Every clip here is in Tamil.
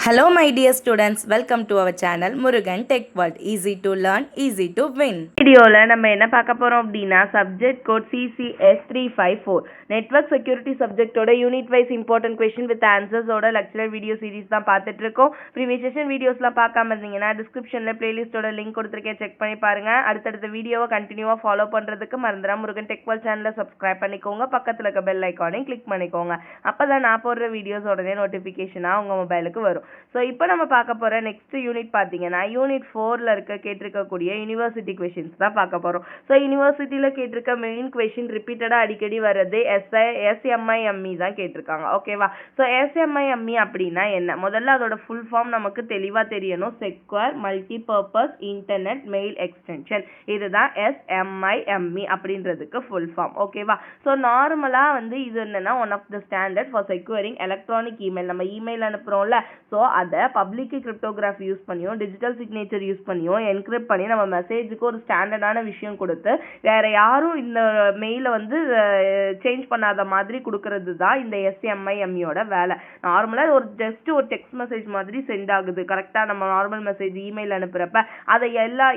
Hello my dear students, welcome to our channel Murugan Tech World. Easy to learn, easy to win. வீடியோல நம்ம என்ன பார்க்க போறோம் அப்படின்னா subject code CCS354 network security சப்ஜெக்ட்டோட unit wise important question with ஆன்சர்ஸோட லெக்சரர் வீடியோ சீரிஸ் தான் பார்த்துட்டு இருக்கோம். ப்ரீவியஸ் செஷன் வீடியோஸ்லாம் பார்க்காம இருந்தீங்கன்னா டிஸ்கிரிப்ஷன்ல பிளேலிஸ்டோட லிங்க் கொடுத்துருக்கேன், செக் பண்ணி பாருங்க. அடுத்தடுத்த வீடியோவை கண்டினியூவா ஃபாலோ பண்றதுக்கு மறந்துடாம முருகன் டெக் வேர்ல்ட் சேனலை சப்ஸ்கிரைப் பண்ணிக்கோங்க, பக்கத்துல இருக்க பெல் ஐக்கானையும் கிளிக் பண்ணிக்கோங்க. அப்பதான் நான் போடுற வீடியோஸ் உடனே நோட்டிஃபிகேஷனா உங்க மொபைலுக்கு வரும். ஸோ இப்போ நம்ம பார்க்க போற நெக்ஸ்ட் யூனிட் பார்த்தீங்கன்னா யூனிட் 4ல கேட்டிருக்கக்கூடிய யூனிவர்சிட்டி கொஷின்ஸ் தான் பார்க்க போறோம். ஸோ யூனிவர்சிட்டியில கேட்டிருக்க மெயின் கொஷின் ரிப்பீட்டடா அடிக்கடி வர்றது SMIME தான் கேட்டிருக்காங்க. ஓகேவா? ஸோ SMIME அப்படின்னா என்ன? முதல்ல அதோட ஃபுல் ஃபார்ம் நமக்கு தெளிவா தெரியணும். Secure multi purpose internet mail extension, இதுதான் SMIME அப்படின்றதுக்கு ஃபுல் ஃபார்ம். ஓகேவா? ஸோ நார்மலா இது என்னன்னா one of the standard for securing electronic email. நம்ம இமெயில் அனுப்புறோம்ல, ஸோ அதை பப்ளிக் கிரிப்டோகிராஃபி யூஸ் பண்ணியும் டிஜிட்டல் சிக்னேச்சர் யூஸ் பண்ணியும் என்கிரிப்ட் பண்ணி நம்ம மெசேஜுக்கு ஒரு ஸ்டாண்டர்டான விஷயம் கொடுத்து வேற யாரும் இந்த மெயிலை சேஞ்ச் பண்ணாத மாதிரி கொடுக்கறது தான் இந்த SMIMEயோட வேலை. நார்மலாக ஜஸ்ட் ஒரு டெக்ஸ்ட் மெசேஜ் மாதிரி சென்ட் ஆகுது. கரெக்டாக நம்ம நார்மல் மெசேஜ் இமெயில் அனுப்புறப்ப அதை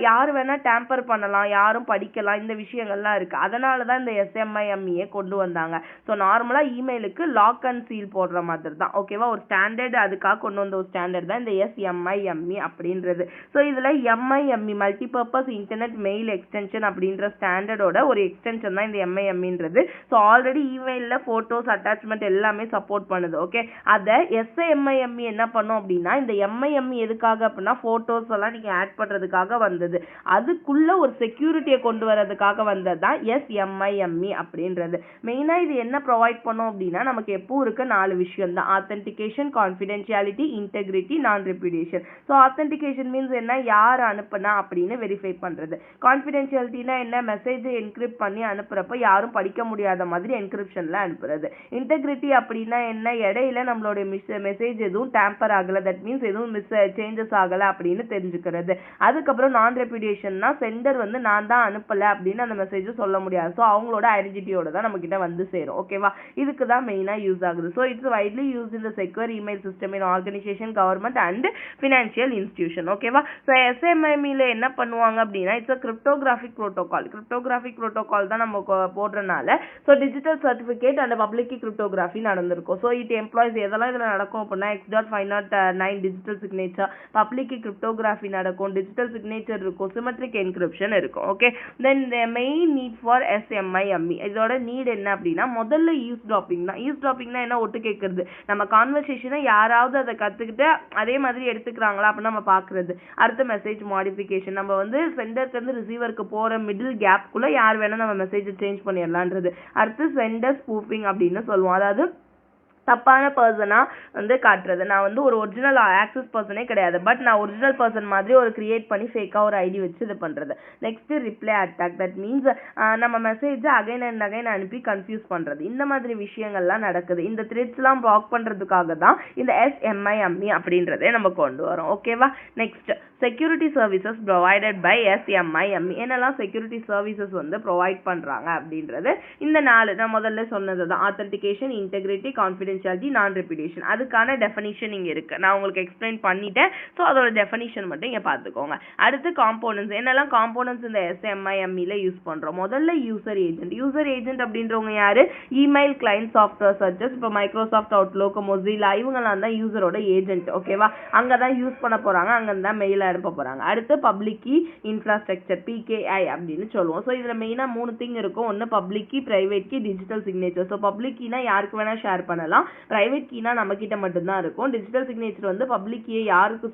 யார் வேணா டேம்பர் பண்ணலாம், யாரும் படிக்கலாம், இந்த விஷயங்கள்லாம் இருக்கு. அதனால தான் இந்த SMIME கொண்டு வந்தாங்க. ஸோ நார்மலாக இமெயிலுக்கு லாக் அண்ட் சீல் போடுற மாதிரி தான். ஓகேவா? ஒரு ஸ்டாண்டர்ட் அதுக்காக கொண்டு வந்த ஒரு ஸ்டாண்டர்ட் தான் இந்த SMIME அப்படின்றது. ஸோ இதுல MIME multi purpose internet mail extension அப்படின்ற ஸ்டாண்டர்டோட ஒரு எக்ஸ்டென்ஷன் தான் இந்த MIMEன்றது. ஸோ ஆல்ரெடி இமெயிலில் ஃபோட்டோஸ் அட்டாச்மெண்ட் எல்லாமே சப்போர்ட் பண்ணுது. ஓகே, அதை SMIME என்ன பண்ணும் அப்படின்னா இந்த MIME எதுக்காக அப்படின்னா ஃபோட்டோஸ் எல்லாம் நீங்க ஆட் பண்றதுக்காக வந்தது. அதுக்குள்ள ஒரு செக்யூரிட்டியை கொண்டு வரதுக்காக வந்தது தான் SMIME அப்படின்றது. மெயினா இது என்ன ப்ரொவைட் பண்ணும் அப்படின்னா நமக்கு எப்பவும் இருக்க 4 விஷயம் தான்: ஆத்தென்டிகேஷன், கான்ஃபிடென்ஷியாலிட்டி, இன்டெகிரிட்டி, நான் ரெப்யூடியேஷன். ஸோ ஆத்தென்டிகேஷன் மீன்ஸ் என்ன? யார் அனுப்புனா அப்படின்னு வெரிஃபை பண்றது. கான்ஃபிடென்ஷியாலிட்டினா என்ன? மெசேஜை என்கிரிப்ட் பண்ணி அனுப்புறப்ப யாரும் படிக்க முடியாத மாதிரி என்கிரிப்ஷன்ல அனுப்புறது. இன்டெகிரிட்டி அப்படின்னா என்ன? இடையில நம்மளோட மெசேஜ் எதுவும் டேம்பர் ஆகல, தட் மீன்ஸ் எதுவும் சேஞ்சஸ் ஆகல அப்படின்னு தெரிஞ்சுக்கிறது. அதுக்கப்புறம் நான் ரெப்யூடியேஷன்னா சென்டர் நான் தான் அனுப்பல அப்படின்னு அந்த மெசேஜ் சொல்ல முடியாது. ஸோ அவங்களோட ஐடென்டிட்டியோட தான் நம்ம கிட்ட சேரும். ஓகேவா? இதுக்கு தான் மெயினா யூஸ் ஆகுது. So it's widely use in the secure email system in organisation, government and financial institution. ஓகேவா? ஸோ SMIMEல என்ன பண்ணுவாங்க அப்படின்னா it's cryptographic protocol. Cryptographic protocol தான் நம்ம போடுறதுனால so digital certificate and public cryptography நடந்திருக்கும். ஸோ இட் எம்ப்ளாய்ஸ் எதெல்லாம் இதில் நடக்கும் அப்படின்னா X.509 digital signature, public cryptography நடக்கும், டிஜிட்டல் சிக்னேச்சர் இருக்கும், சிமெட்ரிக் என்கிரிப்ஷன் இருக்கும். Okay, then main need for SMIME, இதோட நீட் என்ன அப்படின்னா முதல்ல ஈஸ் ட்ராப்பிங் தான். ஈஸ் ட்ராப்பிங்னா என்ன? ஒட்டு கேட்கறது. நம்ம கான்வர்சேஷனை யாராவது அதை கத்துக்கிட்டு அதே மாதிரி எடுத்துக்கிறாங்களா அப்படின்னு நம்ம பாக்குறது. அடுத்த மெசேஜ் மாடிஃபிகேஷன், நம்ம சென்டர்ல இருந்து ரிசீவருக்கு போற மிடில் கேப்குள்ள யார் வேணா நம்ம மெசேஜ் சேஞ்ச் பண்ணிடலான்றது. அடுத்து சென்டர் ஸ்பூஃபிங் அப்படின்னு சொல்லுவோம். அதாவது தப்பான பர்சனா காட்டுறது. நான் ஒரு ஒரிஜினல் ஆக்சஸ் பர்சனே கிடையாது, பட் நான் ஒரிஜினல் பர்சன் மாதிரி ஒரு கிரியேட் பண்ணி ஃபேக்கா ஒரு ஐடி வச்சு இது பண்றது. Next reply attack, that means நம்ம மெசேஜ் அகைன் அண்ட் அகைன் அனுப்பி கன்ஃபியூஸ் பண்றது. இந்த மாதிரி விஷயங்கள்லாம் நடக்குது. இந்த த்ரெட்ஸ்லாம் பிளாக் பண்றதுக்காக தான் இந்த SMIME அப்படின்றதே நம்ம கொண்டு வரோம். ஓகேவா? Next security services provided by SMIME. என்னெல்லாம் செக்யூரிட்டி சர்வீசஸ் ப்ரொவைட் பண்றாங்க அப்படின்றது இந்த 4 நான் முதல்ல சொன்னது தான்: ஆத்தென்டிகேஷன், இன்டெகிரிட்டி, கான்ஃபிடென்ஷியாலிட்டி, நான் ரெப்யூடியேஷன். அதுக்கான டெஃபினிஷன் இங்க இருக்கு, நான் உங்களுக்கு எக்ஸ்பிளைன் பண்ணிட்டேன். ஸோ அதோட டெஃபினிஷன் மட்டும் இங்க பாத்துக்கோங்க. அடுத்து காம்போனன்ட்ஸ். என்னெல்லாம் காம்போனன்ட்ஸ் இந்த SMIMEல யூஸ் பண்றோம்? முதல்ல யூசர் ஏஜென்ட். யூசர் ஏஜென்ட் அப்படின்றவங்க யாரு? இமெயில் கிளைண்ட் சாஃப்ட்வேர் சர்ச்சஸ், இப்போ மைக்ரோசாஃப்ட் அவுட்லுக், மொசில்லா, இவங்கெல்லாம் தான் யூசரோட ஏஜென்ட். ஓகேவா? அங்கதான் யூஸ் பண்ண போறாங்க, அங்கதான் மெயில் அனுப்ப போறாங்க. அடுத்து பப்ளிக் கீ இன்ஃப்ராஸ்ட்ரக்சர், PKI அப்படின்னு சொல்லுவோம். ஸோ இதுல மெயினா 3 திங் இருக்கும். ஒன்னு public key, private key, digital signature. So public கீனா யாருக்கு வேணா ஷேர் பண்ணலாம், பிரைவேட் கீனா நம்ம கிட்ட மட்டும்தான் இருக்கும். டிஜிட்டல் சிக்னேச்சர் பப்ளிக் கீயை யாருக்கு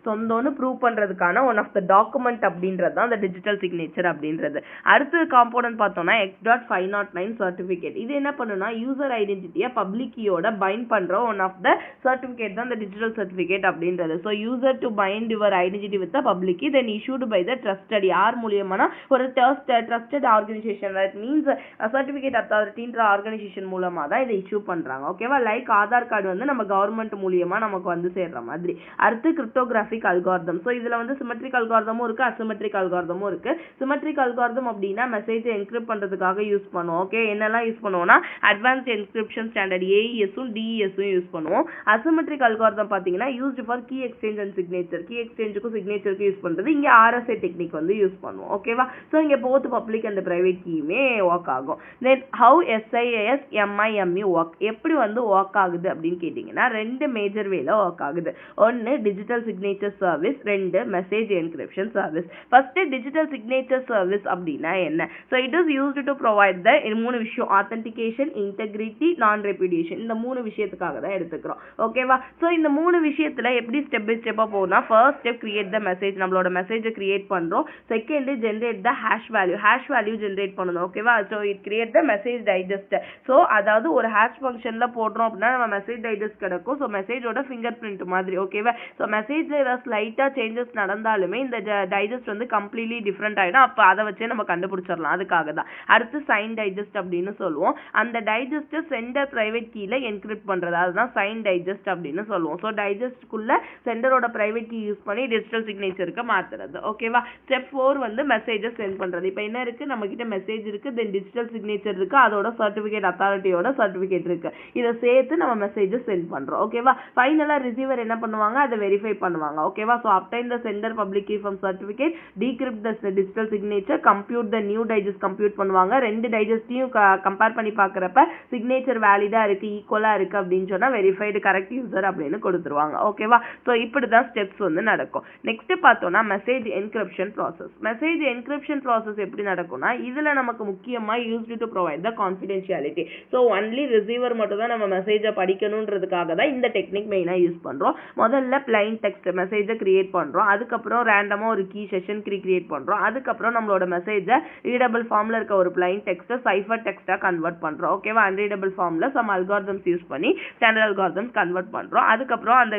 சொந்தம்னு ப்ரூவ் பண்றதுக்கான ஒன் ஆஃப் த டாக்குமெண்ட் அப்படின்றது தான் அந்த டிஜிட்டல் சிக்னேச்சர் அப்படின்றது. அடுத்த காம்போனன்ட் பார்த்தோம்னா X.509 சர்டிஃபிகேட். இது என்ன பண்ணுனா யூசர் ஐடென்டிட்டியை பப்ளிக் கீயோட பைண்ட் பண்ற ஒன் ஆஃப் த சர்டிஃபிகேட் தான் இந்த டிஜிட்டல் சர்டிஃபிகேட் அப்படின்றது. So user to bind your identity with the public key, then issued by the trusted, யார் மூலமானா ஒரு trusted organisation, that means certificate அத்தாரிட்டின்ற ஆர்கனைசேஷன் மூலமா தான் இதை இஷ்யூ பண்றாங்க. ஓகே, ஓகேவா. லைக் ஆதார் கார்டு வந்து நம்ம கவர்மெண்ட் மூலியமா நமக்கு வந்து சேர்ற மாதிரி. அடுத்து கிரிப்டோகிராஃபிக் அல்காரிதம். ஸோ இதுல வந்து சிமெட்ரிக் அல்காரிதமும் இருக்கு, அசிமெட்ரிக் அல்காரிதமும் இருக்கு. சிமெட்ரிக் அல்காரிதம் அப்படின்னா மெசேஜை என்கிரிப்ட் பண்றதுக்காக யூஸ் பண்ணுவோம். ஓகே, என்னெல்லாம் யூஸ் பண்ணுவோம்னா அட்வான்ஸ்ட் என்கிரிப்ஷன் ஸ்டாண்டர்ட் ஏஇஎஸும் டிஇஎஸும் யூஸ் பண்ணுவோம். அசிமெட்ரிக் அல்காரிதம் பாத்தீங்கன்னா used for key exchange and signature. Key எக்ஸ்சேஞ்சுக்கும் சிக்னேச்சருக்கு யூஸ் பண்றது. இங்க ஆர்எஸ்ஏ டெக்னிக் வந்து யூஸ் பண்ணுவோம். ஓகேவா. ஸோ இங்க போத் பப்ளிக் அண்ட் பிரைவேட் கீயுமே ஒர்க் ஆகும். Then how SIAS MIME work, எப்படி வந்து ஒர்க் ஆகுது அப்படின்னு கேட்டீங்கன்னா ரெண்டு மேஜர் வேல ஒர்க் ஆகுது. ஒன்னு டிஜிட்டல் சிக்னேச்சர் சர்வீஸ், ரெண்டு message encryption service. First digital signature service அப்படின்னா என்ன? So it is used to provide the மூணு விஷயம், ஆத்தென்டிகேஷன், இன்டெகிரிட்டி, நான் ரெப்யூடியேஷன். இந்த மூணு விஷயத்துக்காக தான் எடுத்துக்கிறோம். ஓகேவா. ஸோ இந்த மூணு விஷயத்துல எப்படி ஸ்டெப் பை ஸ்டெப்பா போகும்னா first step create the message, நம்மளோட மெசேஜை கிரியேட் பண்றோம். Second generate the hash value generate பண்ணணும். ஓகேவா. So it create the message digest. So அதாவது ஒரு ஹேஷ் ஃபங்க்ஷன்ல போடுறோம் அப்படின்னா நம்ம மெசேஜ் டைஜஸ்ட் கிடைக்கும். ஸோ மெசேஜோட ஃபிங்கர் பிரிண்ட் மாதிரி. ஓகேவா. ஸோ மெசேஜ்ல ஏதாவது ஸ்லைட்டா சேஞ்சஸ் நடந்தாலுமே இந்த டைஜஸ்ட் வந்து கம்ப்ளீட்லி டிஃப்ரெண்ட் ஆயிடும். அப்போ அதை வச்சே நம்ம கண்டுபிடிச்சிடலாம். அதுக்காக தான். அடுத்து சைன் டைஜஸ்ட் அப்படின்னு சொல்லுவோம். அந்த டைஜஸ்ட் சென்டர் பிரைவேட் கீல என்கிரிப்ட் பண்றது, அதுதான் சைன் டைஜஸ்ட் அப்படின்னு சொல்லுவோம். ஸோ டைஜஸ்ட்குள்ள சென்டரோட பிரைவேட் கீ யூஸ் பண்ணி டிஜிட்டல் சிக்னேச்சருக்கு மாத்துறது. ஓகேவா. ஸ்டெப் 4 வந்து மெசேஜை சென்ட் பண்றது. இப்போ என்ன இருக்கு, நம்ம கிட்ட மெசேஜ் இருக்கு, தென் டிஜிட்டல் சிக்னேச்சர் இருக்கு, அதோட சர்டிபிகேட், அத்தாரிட்டியோட சர்டிபிகேட் இருக்கு. இதை சேர்த்து நம்ம மெசேஜை சென்ட் பண்றோம். ஓகேவா. ஃபைனலா ரிசீவர் என்ன பண்ணுவாங்க, அதை வெரிஃபை பண்ணுவாங்க. ஓகேவா. So obtain the sender public key from certificate, decrypt the digital signature, compute the new digest compute பண்ணுவாங்க. ரெண்டு டைஜஸ்டையும் கம்பேர் பண்ணி பார்க்குறப்ப சிக்னேச்சர் வேலிடா இருக்கு, ஈக்குவலா இருக்கு அப்படின்னு சொன்னா வெரிஃபைடு கரெக்ட் யூசர் அப்படின்னு கொடுத்துருவாங்க. ஓகேவா. ஸோ இப்படிதான் ஸ்டெப்ஸ் வந்து நடக்கும். நெக்ஸ்ட் பார்த்தோம்னா message encryption process. Message encryption process எப்படி நடக்கும்னா இதுல நமக்கு முக்கியமா used to provide the confidentiality. So only receiver மட்டும் தான் நம்ம மெசேஜை படிக்கணுன்றதுக்காக தான் இந்த டெக்னிக் மெயினா யூஸ் பண்றோம். முதல்ல பிளைன் டெக்ஸ்ட் மெசேஜை கிரியேட் பண்றோம். அதுக்கப்புறம் ரேண்டமா ஒரு கீ செஷன் கிரியேட் பண்றோம். அதுக்கப்புறம் நம்மளோட மெசேஜை ரீடபிள் ஃபார்ம்ல இருக்க ஒரு பிளைன் டெக்ஸ்ட் சைஃபர் டெக்ஸ்டா கன்வெர்ட் பண்றோம். ஓகேவா. அன்ரீடபிள் ஃபார்ம்ல சம் அல்காரிதம்ஸ் யூஸ் பண்ணி ஸ்டாண்டர்ட் அல்காரிதம்ஸ் கன்வெர்ட் பண்றோம். அதுக்கப்புறம் அந்த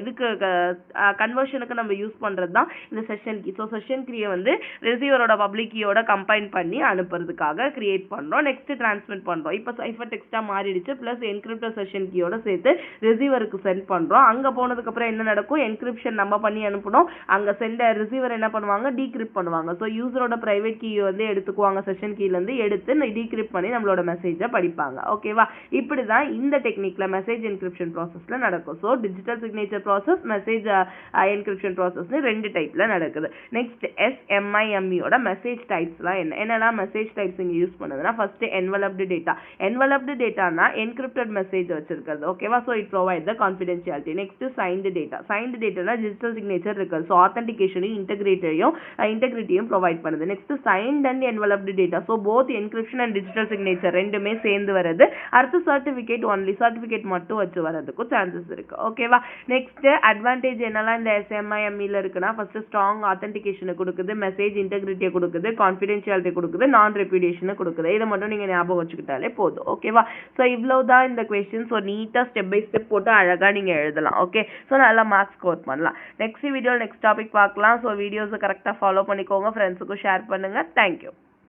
இதுக்கு கன்வர்ஷனுக்கு நம்ம யூஸ் பண்றது தான் இந்த செஷன் கீ. ஸோ செஷன் கீயை வந்து ரிசீவரோட பப்ளிக் கீயோட கம்பைன் பண்ணி அனுப்புறதுக்காக கிரியேட் பண்றோம். நெக்ஸ்ட் டிரான்ஸ்மிட் பண்றோம். இப்போ சைஃபர் டெக்ஸ்டா மாறிடுச்சு. பிளஸ் என்கிரிப்டட் செஷன் கீயோட சேர்த்து ரிசீவருக்கு சென்ட் பண்றோம். அங்க போனதுக்கு அப்புறம் என்ன நடக்கும், என்கிரிப்ஷன் நம்ம பண்ணி அனுப்பணும். அங்க ரிசீவர் என்ன பண்ணுவாங்க, டீக்ரிப்ட் பண்ணுவாங்க. ஸோ யூசரோட பிரைவேட் கீ வந்து எடுத்துக்குவாங்க, செஷன் கீல இருந்து எடுத்து டீக்ரிப்ட் பண்ணி நம்மளோட மெசேஜை படிப்பாங்க. ஓகேவா. இப்படிதான் இந்த டெக்னிக்ல மெசேஜ் என்கிரிப்ஷன் ப்ராசஸ்ல நடக்கும். So digital signature process, message encryption process ரெண்டு டைப்ல நடக்குது. நெக்ஸ்ட் SMIME ஓட மெசேஜ் டைப்ஸ்லாம் என்னெல்லாம் மெசேஜ் டைப்ஸ் இங்க யூஸ் பண்ணுதுன்னா ஃபர்ஸ்ட் என்வலப்டு டேட்டா. என்வலப்டு டேட்டானா என்கிரிப்டட் மெசேஜ் வச்சிருக்கிறது. ஓகேவா. So it provide the confidentiality. Next signed data. Signed டேட்டானா டிஜிட்டல் சிக்னேச்சர் இருக்கு. ஸோ ஆத்தென்டிகேஷனையும் இன்டெகிரிட்டியும் ப்ரொவைட் பண்ணுது. Next signed and enveloped data. So both encryption and digital signature ரெண்டுமே சேர்ந்து வருது. அடுத்து சர்டிபிகேட் ஒன்லி, சர்டிபிகேட் மட்டும் வச்சு வரதுக்கும் சான்சஸ் இருக்கு. ஓகேவா. நெக்ஸ்ட் அட்வான்டேஜ் என்னெல்லாம் இந்த SMIME இருக்குன்னா ஃபர்ஸ்ட் ஸ்ட்ராங் ஆத்தென்டிகேஷனை கொடுக்குது, மெசேஜ் இன்டெகிரிட்டியை கொடுக்குது, கான்ஃபிடென்ஷியாலிட்டி கொடுக்குது, நான் ரெப்யூடியேஷனை கொடுக்குது. இதை மட்டும் நீங்க ஞாபகம் வச்சுக்கிட்டாலே போதும். ஓகேவா. ஸோ இவ்வளவுதான் இந்த கொஸ்டின். ஸோ நீட்டா ஸ்டெப் பை ஸ்டெப் போட்டு அழகா நீங்க எழுதலாம். ஓகே. ஸோ நல்லா மார்க்ஸ் ஸ்கோர் பண்ணலாம். நெக்ஸ்ட் வீடியோ நெக்ஸ்ட் டாபிக் பார்க்கலாம். ஸோ வீடியோஸை கரெக்டாக ஃபாலோ பண்ணிக்கோங்க, ஃப்ரெண்ட்ஸுக்கும் ஷேர் பண்ணுங்க. தேங்க்யூ.